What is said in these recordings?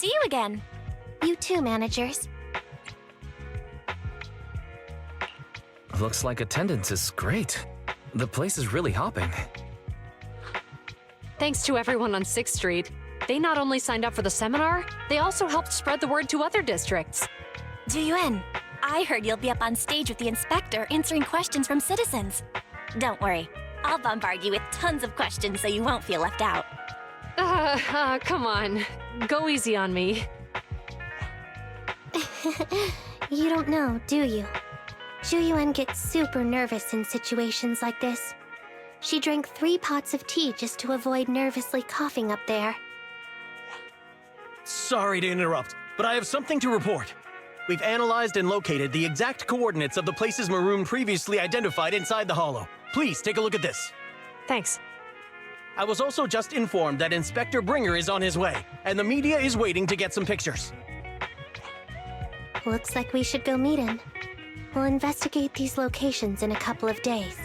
see you again. You too, managers. Looks like attendance is great. The place is really hopping. Thanks to everyone on 6th Street. They not only signed up for the seminar, they also helped spread the word to other districts. Zuyuan, I heard you'll be up on stage with the inspector answering questions from citizens. Don't worry, I'll bombard you with tons of questions so you won't feel left out. Come on. Go easy on me. You don't know, do you? Zuyuan gets super nervous in situations like this. She drank 3 pots of tea just to avoid nervously coughing up there. Sorry to interrupt, but I have something to report. We've analyzed and located the exact coordinates of the places Maroon previously identified inside the hollow. Please take a look at this. Thanks. I was also just informed that Inspector Bringer is on his way, and the media is waiting to get some pictures. Looks like we should go meet him. We'll investigate these locations in a couple of days.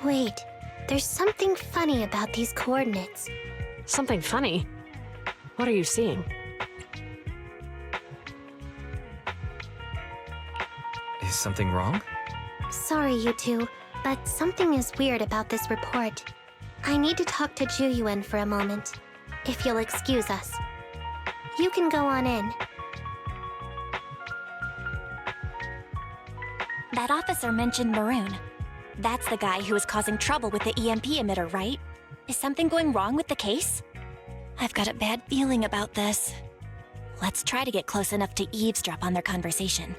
Wait, there's something funny about these coordinates. Something funny? What are you seeing? Is something wrong? Sorry, you two, but something is weird about this report. I need to talk to Zuyuan for a moment, if you'll excuse us. You can go on in. That officer mentioned Maroon. That's the guy who was causing trouble with the EMP emitter, right? Is something going wrong with the case? I've got a bad feeling about this. Let's try to get close enough to eavesdrop on their conversation.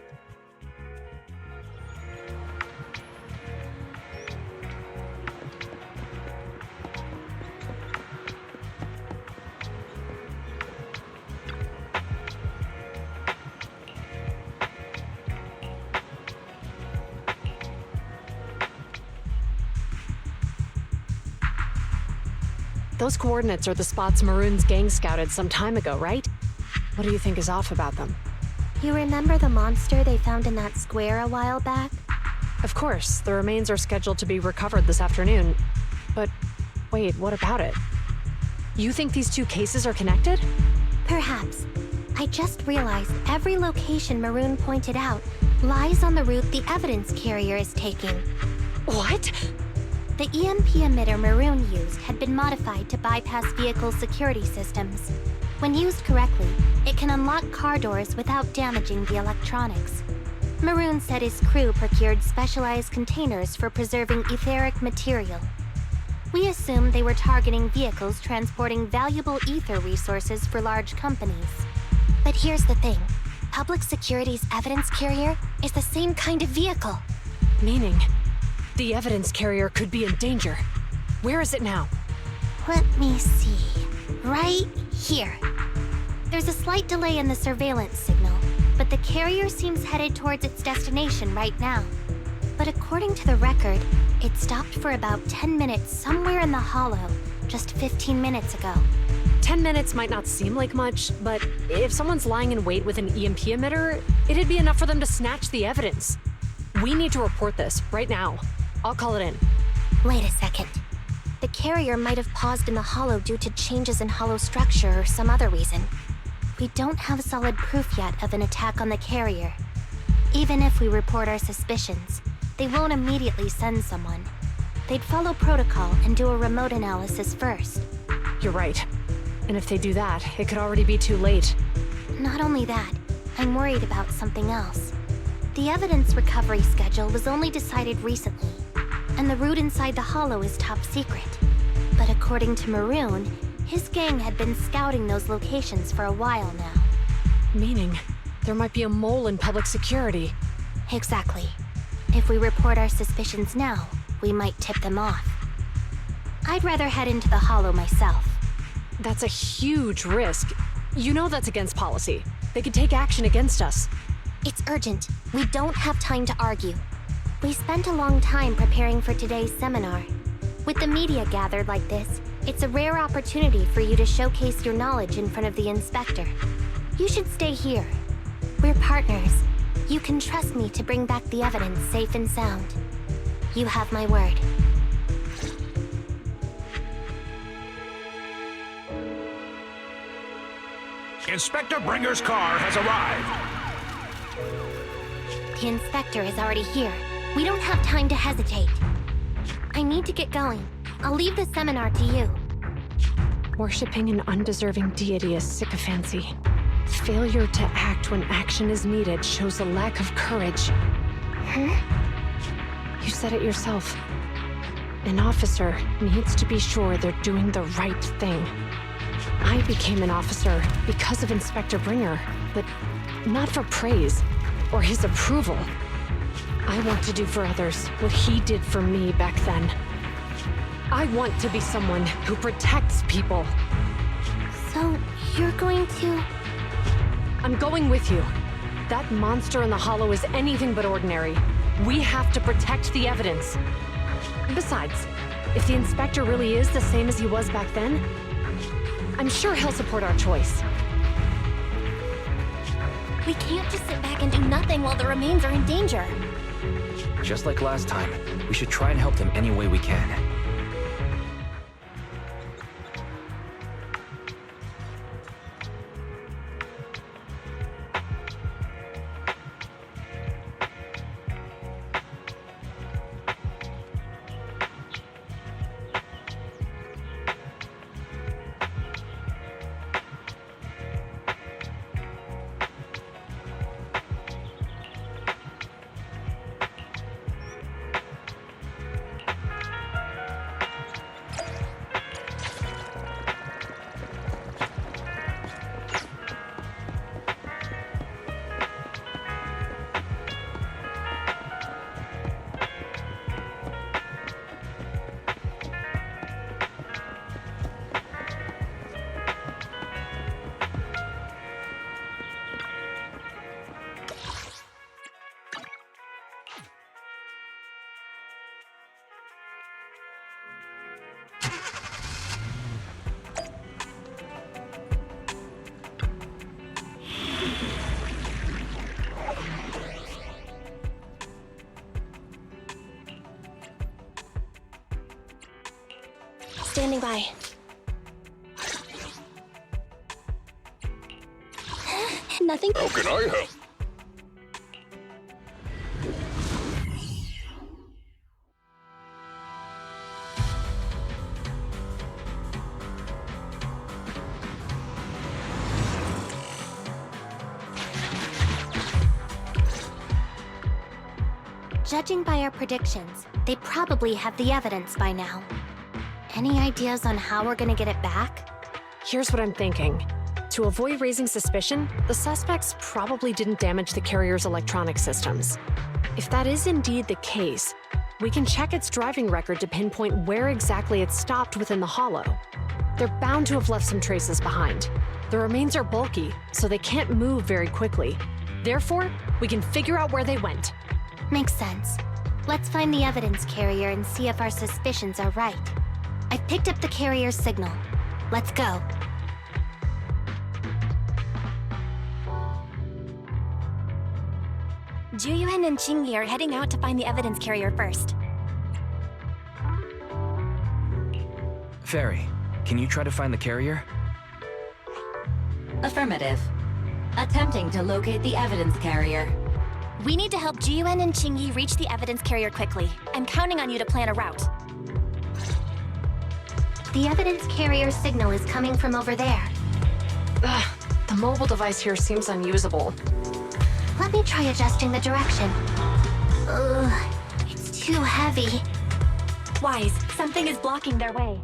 Those coordinates are the spots Maroon's gang scouted some time ago, right? What do you think is off about them? You remember the monster they found in that square a while back? Of course, the remains are scheduled to be recovered this afternoon. But wait, what about it? You think these 2 cases are connected? Perhaps. I just realized every location Maroon pointed out lies on the route the evidence carrier is taking. What? The EMP emitter Maroon used had been modified to bypass vehicle security systems. When used correctly, it can unlock car doors without damaging the electronics. Maroon said his crew procured specialized containers for preserving etheric material. We assumed they were targeting vehicles transporting valuable ether resources for large companies. But here's the thing. Public Security's evidence carrier is the same kind of vehicle. Meaning, the evidence carrier could be in danger. Where is it now? Let me see. Right here. There's a slight delay in the surveillance signal, but the carrier seems headed towards its destination right now. But according to the record, it stopped for about 10 minutes somewhere in the hollow, just 15 minutes ago. 10 minutes might not seem like much, but if someone's lying in wait with an EMP emitter, it'd be enough for them to snatch the evidence. We need to report this right now. I'll call it in. Wait a second. The carrier might have paused in the hollow due to changes in hollow structure or some other reason. We don't have solid proof yet of an attack on the carrier. Even if we report our suspicions, they won't immediately send someone. They'd follow protocol and do a remote analysis first. You're right. And if they do that, it could already be too late. Not only that, I'm worried about something else. The evidence recovery schedule was only decided recently, and the route inside the hollow is top secret. But according to Maroon, his gang had been scouting those locations for a while now. Meaning, there might be a mole in public security. Exactly. If we report our suspicions now, we might tip them off. I'd rather head into the hollow myself. That's a huge risk. You know that's against policy. They could take action against us. It's urgent. We don't have time to argue. We spent a long time preparing for today's seminar. With the media gathered like this, it's a rare opportunity for you to showcase your knowledge in front of the inspector. You should stay here. We're partners. You can trust me to bring back the evidence safe and sound. You have my word. Inspector Bringer's car has arrived. The inspector is already here. We don't have time to hesitate. I need to get going. I'll leave the seminar to you. Worshipping an undeserving deity is sycophancy. Failure to act when action is needed shows a lack of courage. Huh? You said it yourself. An officer needs to be sure they're doing the right thing. I became an officer because of Inspector Bringer, but not for praise or his approval. I want to do for others what he did for me back then. I want to be someone who protects people. So, you're going to... I'm going with you. That monster in the hollow is anything but ordinary. We have to protect the evidence. Besides, if the inspector really is the same as he was back then, I'm sure he'll support our choice. We can't just sit back and do nothing while the remains are in danger. Just like last time, we should try and help them any way we can. Standing by. Nothing. How can I help? Judging by our predictions, they probably have the evidence by now. Any ideas on how we're gonna get it back? Here's what I'm thinking. To avoid raising suspicion, the suspects probably didn't damage the carrier's electronic systems. If that is indeed the case, we can check its driving record to pinpoint where exactly it stopped within the hollow. They're bound to have left some traces behind. The remains are bulky, so they can't move very quickly. Therefore, we can figure out where they went. Makes sense. Let's find the evidence carrier and see if our suspicions are right. I've picked up the carrier's signal. Let's go. Juyuan and Qingyi are heading out to find the evidence carrier first. Fairy, can you try to find the carrier? Affirmative. Attempting to locate the evidence carrier. We need to help Juyuan and Qingyi reach the evidence carrier quickly. I'm counting on you to plan a route. The evidence carrier signal is coming from over there. Ugh, the mobile device here seems unusable. Let me try adjusting the direction. Ugh, it's too heavy. Wise, something is blocking their way.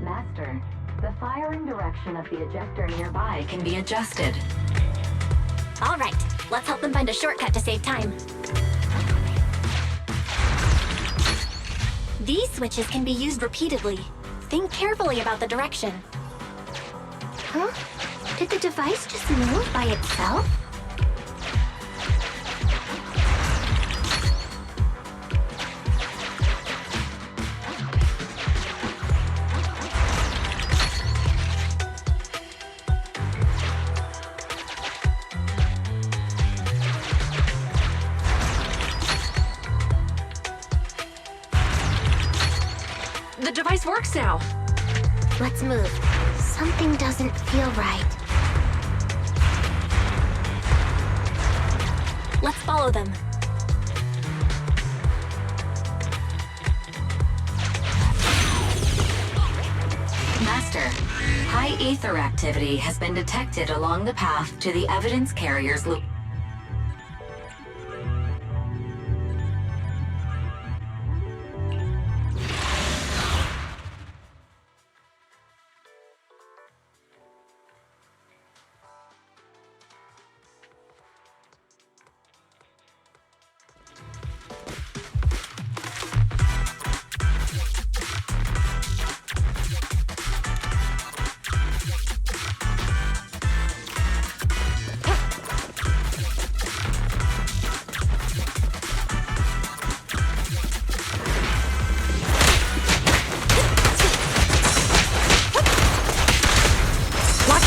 Master, the firing direction of the ejector nearby can be adjusted. All right, let's help them find a shortcut to save time. These switches can be used repeatedly. Think carefully about the direction. Huh? Did the device just move by itself? The device works now! Let's move. Something doesn't feel right. Let's follow them. Master, high ether activity has been detected along the path to the evidence carrier's loop.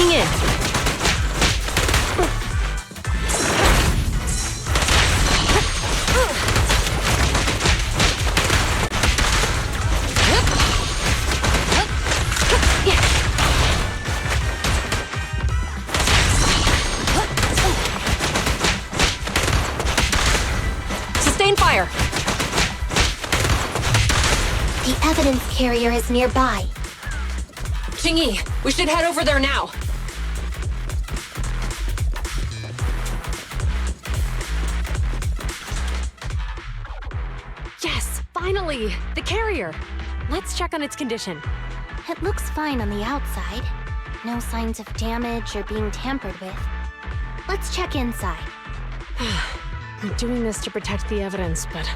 In. Sustain fire. The evidence carrier is nearby. Jingyi, we should head over there now. Finally! The carrier! Let's check on its condition. It looks fine on the outside. No signs of damage or being tampered with. Let's check inside. I'm doing this to protect the evidence, but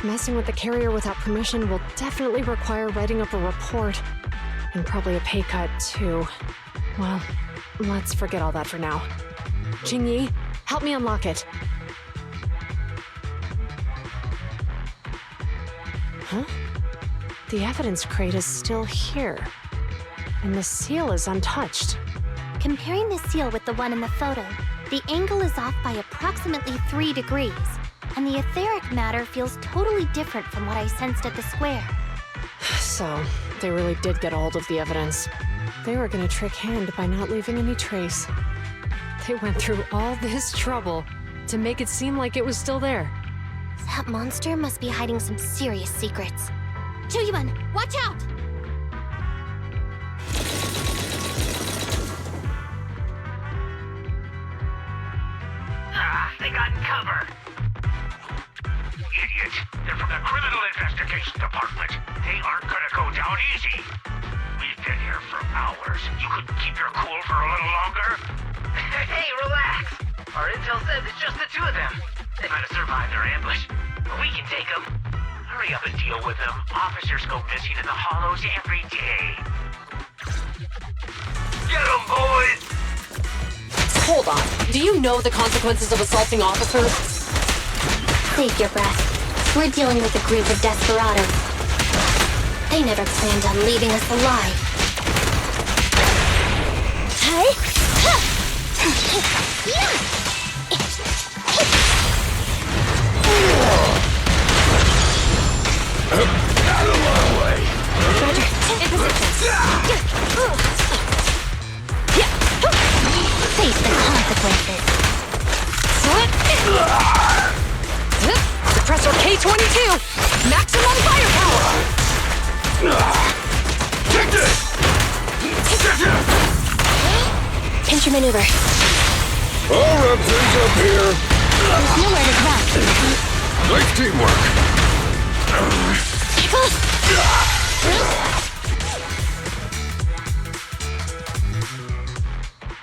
messing with the carrier without permission will definitely require writing up a report. And probably a pay cut, too. Well, let's forget all that for now. Jingyi, help me unlock it. Huh? The evidence crate is still here. And the seal is untouched. Comparing the seal with the one in the photo, the angle is off by approximately 3 degrees, and the etheric matter feels totally different from what I sensed at the square. So, they really did get a hold of the evidence. They were gonna trick Hand by not leaving any trace. They went through all this trouble to make it seem like it was still there. That monster must be hiding some serious secrets. Choyuan, watch out! They got cover. Idiot. They're from the Criminal Investigation Department. They aren't gonna go down easy. We've been here for hours. You couldn't keep your cool for a little longer? Hey, relax. Our intel says it's just the two of them. They might have survived their ambush, but we can take them. Hurry up and deal with them. Officers go missing in the hollows every day. Get them, boys! Hold on. Do you know the consequences of assaulting officers? Save your breath. We're dealing with a group of desperados. They never planned on leaving us alive. Out of my way! Roger. In position. Face the consequences. Suppressor K-22! Maximum firepower! Take this! Pinch your maneuver. I'll wrap things up here. There's nowhere to run. Nice teamwork.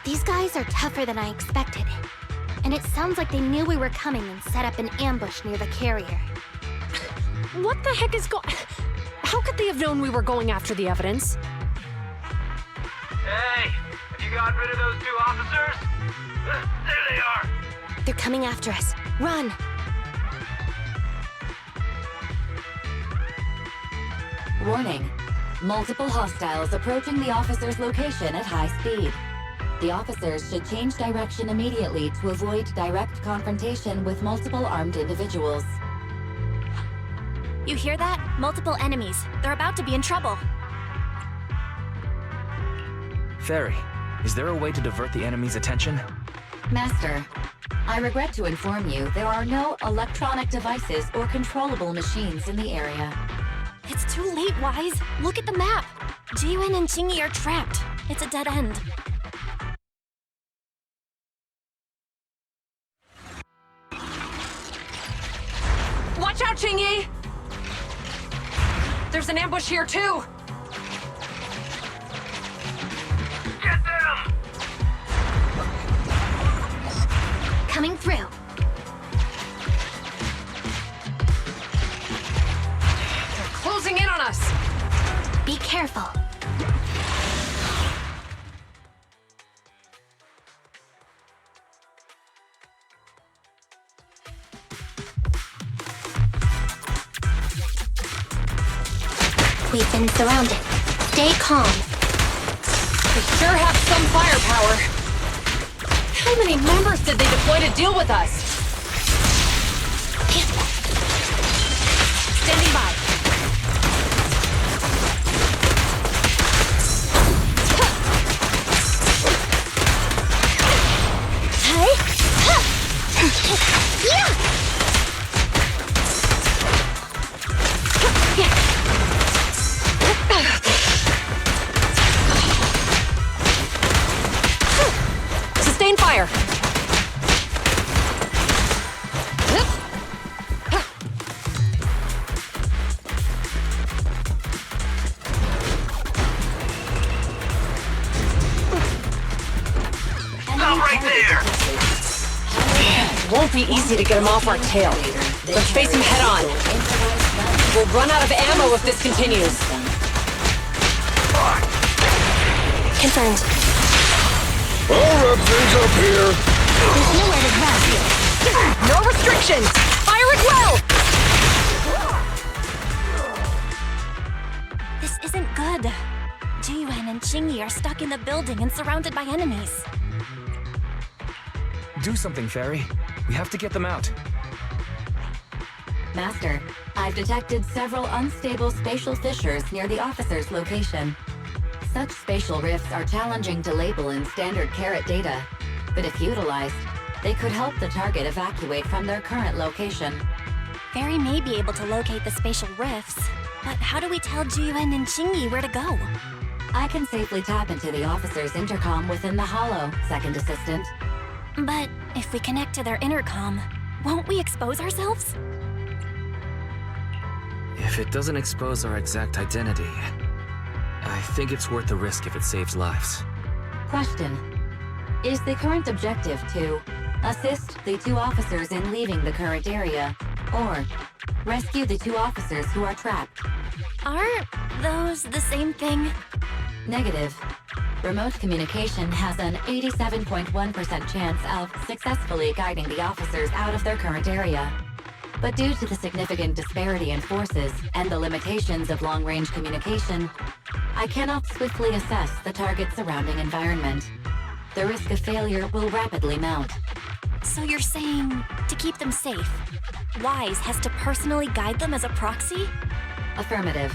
These guys are tougher than I expected. And it sounds like they knew we were coming and set up an ambush near the carrier. What the heck is How could they have known we were going after the evidence? Hey, have you gotten rid of those two officers? There they are. They're coming after us. Run! Warning. Multiple hostiles approaching the officer's location at high speed. The officers should change direction immediately to avoid direct confrontation with multiple armed individuals. You hear that? Multiple enemies. They're about to be in trouble. Fairy, is there a way to divert the enemy's attention? Master, I regret to inform you there are no electronic devices or controllable machines in the area. It's too late, Wise. Look at the map. Jiwen and Chingy are trapped. It's a dead end. Watch out, Chingy! There's an ambush here, too! Get them! Coming through. They're closing in on us! Be careful. We've been surrounded. Stay calm. They sure have some firepower. How many members did they deploy to deal with us? Standing by. Sustain fire. Stop right there! Won't be easy to get him off our tail. Let's face him head on. We'll run out of ammo if this continues. Confirmed. I'll wrap things up here. There's nowhere to run. No restrictions! Fire it well! This isn't good. Jiwen and Chingy are stuck in the building and surrounded by enemies. Do something, Fairy. We have to get them out. Master, I've detected several unstable spatial fissures near the officer's location. Such spatial rifts are challenging to label in standard carat data, but if utilized, they could help the target evacuate from their current location. Fairy may be able to locate the spatial rifts, but how do we tell Jiwen and Chingy where to go? I can safely tap into the officer's intercom within the hollow, Second Assistant. But if we connect to their intercom, won't we expose ourselves? If it doesn't expose our exact identity, I think it's worth the risk if it saves lives. Question. Is the current objective to assist the two officers in leaving the current area, or rescue the two officers who are trapped? Aren't those the same thing? Negative. Remote communication has an 87.1% chance of successfully guiding the officers out of their current area. But due to the significant disparity in forces and the limitations of long-range communication, I cannot swiftly assess the target's surrounding environment. The risk of failure will rapidly mount. So you're saying to keep them safe, Wise has to personally guide them as a proxy? Affirmative.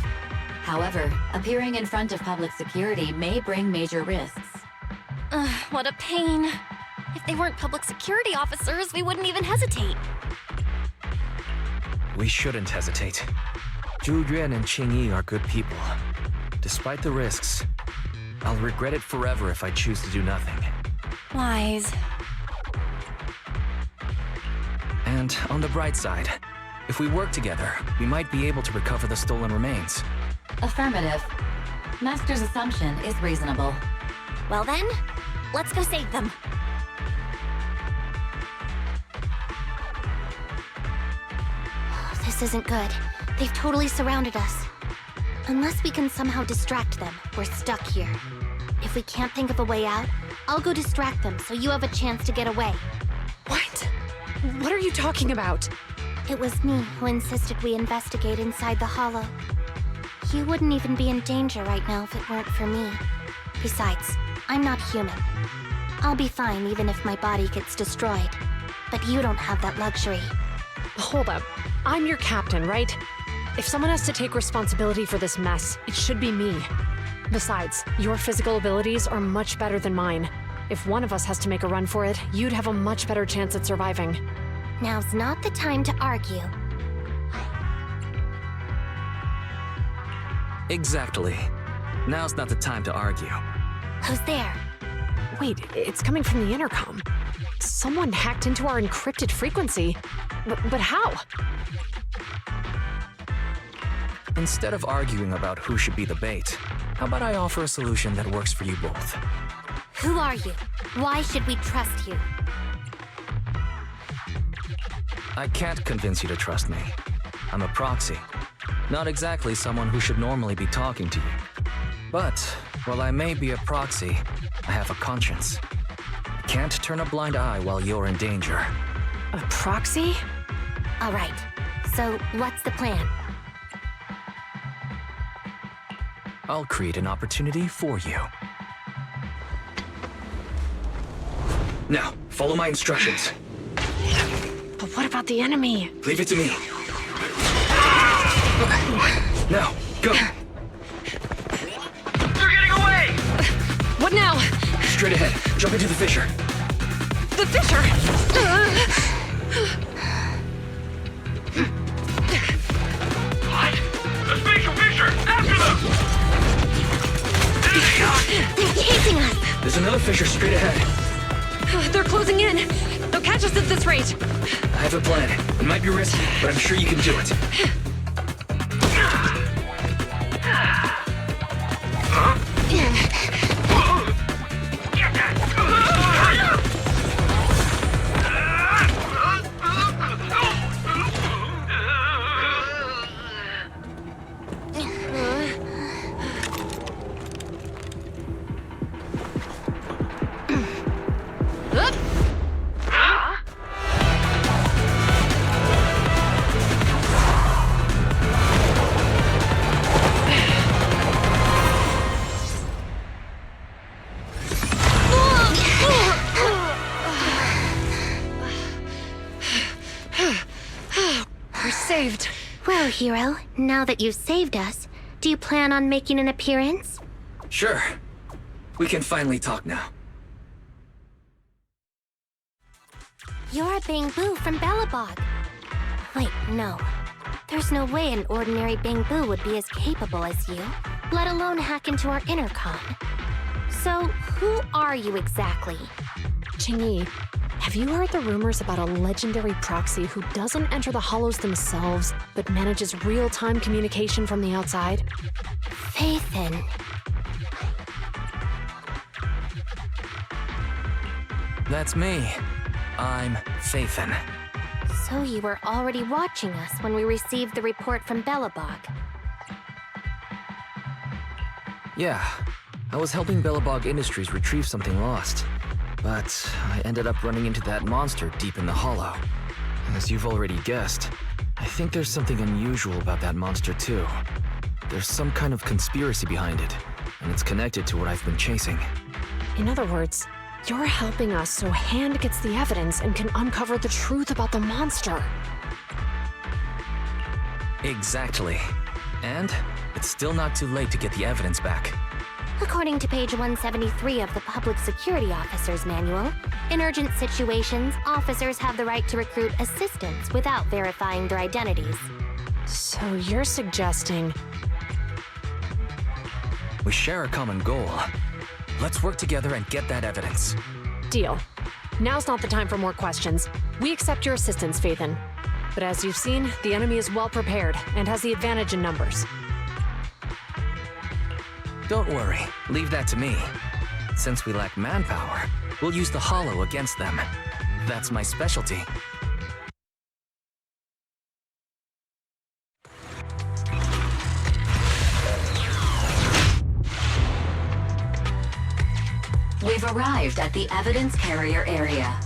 However, appearing in front of public security may bring major risks. What a pain. If they weren't public security officers, we wouldn't even hesitate. We shouldn't hesitate. Zhu Yuan and Qing Yi are good people. Despite the risks, I'll regret it forever if I choose to do nothing. Wise. And on the bright side, if we work together, we might be able to recover the stolen remains. Affirmative. Master's assumption is reasonable. Well then, let's go save them. This isn't good. They've totally surrounded us. Unless we can somehow distract them, we're stuck here. If we can't think of a way out, I'll go distract them so you have a chance to get away. What? What are you talking about? It was me who insisted we investigate inside the hollow. You wouldn't even be in danger right now if it weren't for me. Besides, I'm not human. I'll be fine even if my body gets destroyed. But you don't have that luxury. Hold up. I'm your captain, right? If someone has to take responsibility for this mess, it should be me. Besides, your physical abilities are much better than mine. If one of us has to make a run for it, you'd have a much better chance at surviving. Now's not the time to argue. Exactly. Now's not the time to argue. Who's there? Wait, it's coming from the intercom. Someone hacked into our encrypted frequency. But how? Instead of arguing about who should be the bait, how about I offer a solution that works for you both? Who are you? Why should we trust you? I can't convince you to trust me. I'm a proxy. Not exactly someone who should normally be talking to you. But, while I may be a proxy, I have a conscience. I can't turn a blind eye while you're in danger. A proxy? All right. So, what's the plan? I'll create an opportunity for you. Now, follow my instructions. But what about the enemy? Leave it to me. Now, go! They're getting away! What now? Straight ahead. Jump into the fissure. The fissure! What? A spatial fissure! After them! They're chasing us! There's another fissure straight ahead. They're closing in. They'll catch us at this rate. I have a plan. It might be risky, but I'm sure you can do it. Saved. Well, hero, now that you've saved us, do you plan on making an appearance? Sure. We can finally talk now. You're a Bangbu from Belobog. Wait, no. There's no way an ordinary Bangbu would be as capable as you, let alone hack into our intercom. So, who are you exactly? Qingyi, have you heard the rumors about a legendary proxy who doesn't enter the hollows themselves, but manages real-time communication from the outside? Faithin. That's me. I'm Faithin. So you were already watching us when we received the report from Belobog. Yeah. I was helping Belobog Industries retrieve something lost. But I ended up running into that monster deep in the hollow. As you've already guessed, I think there's something unusual about that monster too. There's some kind of conspiracy behind it, and it's connected to what I've been chasing. In other words, you're helping us so Hand gets the evidence and can uncover the truth about the monster. Exactly. And it's still not too late to get the evidence back. According to page 173 of the Public Security Officer's Manual, in urgent situations, officers have the right to recruit assistants without verifying their identities. So you're suggesting... We share a common goal. Let's work together and get that evidence. Deal. Now's not the time for more questions. We accept your assistance, Faithin. But as you've seen, the enemy is well prepared and has the advantage in numbers. Don't worry, leave that to me. Since we lack manpower, we'll use the hollow against them. That's my specialty. We've arrived at the evidence carrier area.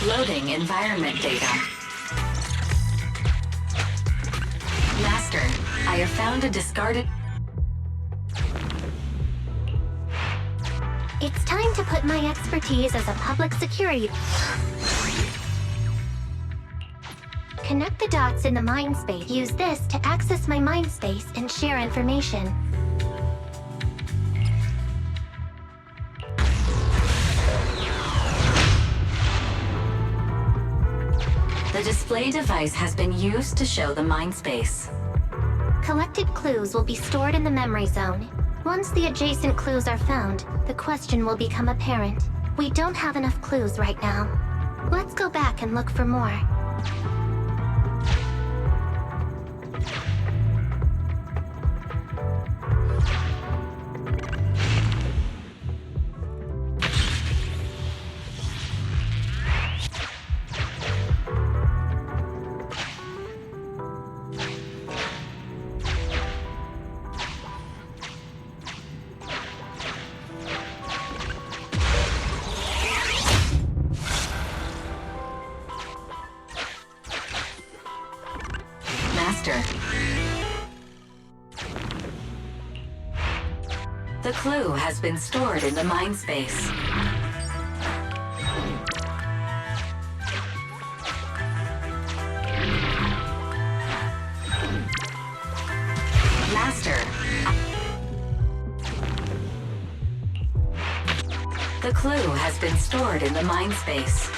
Loading environment data. Master, I have found a discarded... It's time to put my expertise as a public security... Connect the dots in the mind space. Use this to access my mind space and share information. The display device has been used to show the mind space. Collected clues will be stored in the memory zone. Once the adjacent clues are found, the question will become apparent. We don't have enough clues right now. Let's go back and look for more. The clue has been stored in the mind space. Master. The clue has been stored in the mind space.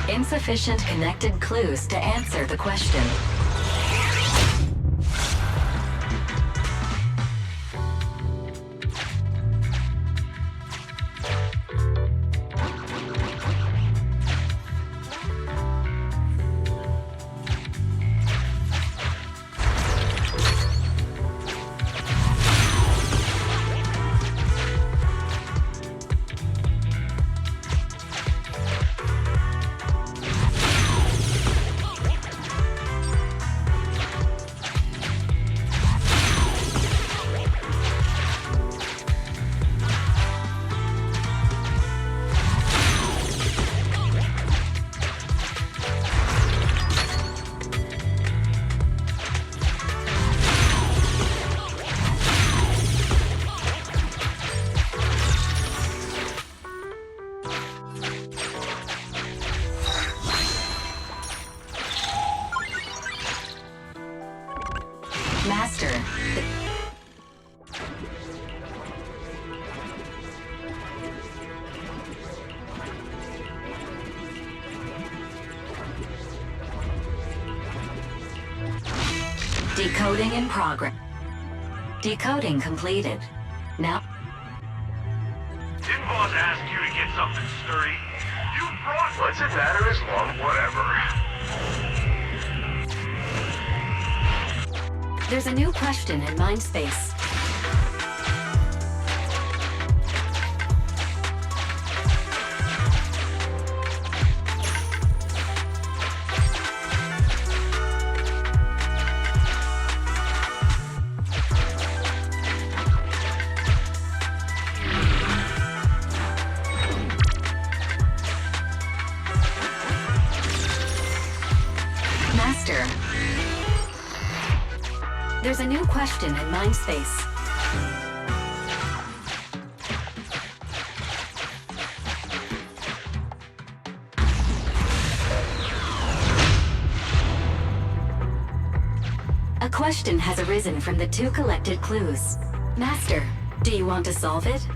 Insufficient connected clues to answer the question. Master. Decoding in progress. Decoding completed. Now. Didn't boss ask you to get something sturdy? You brought what's it matter as long, whatever. There's a new question in mind space. Master. There's a new question in mind space. A question has arisen from the two collected clues. Master, do you want to solve it?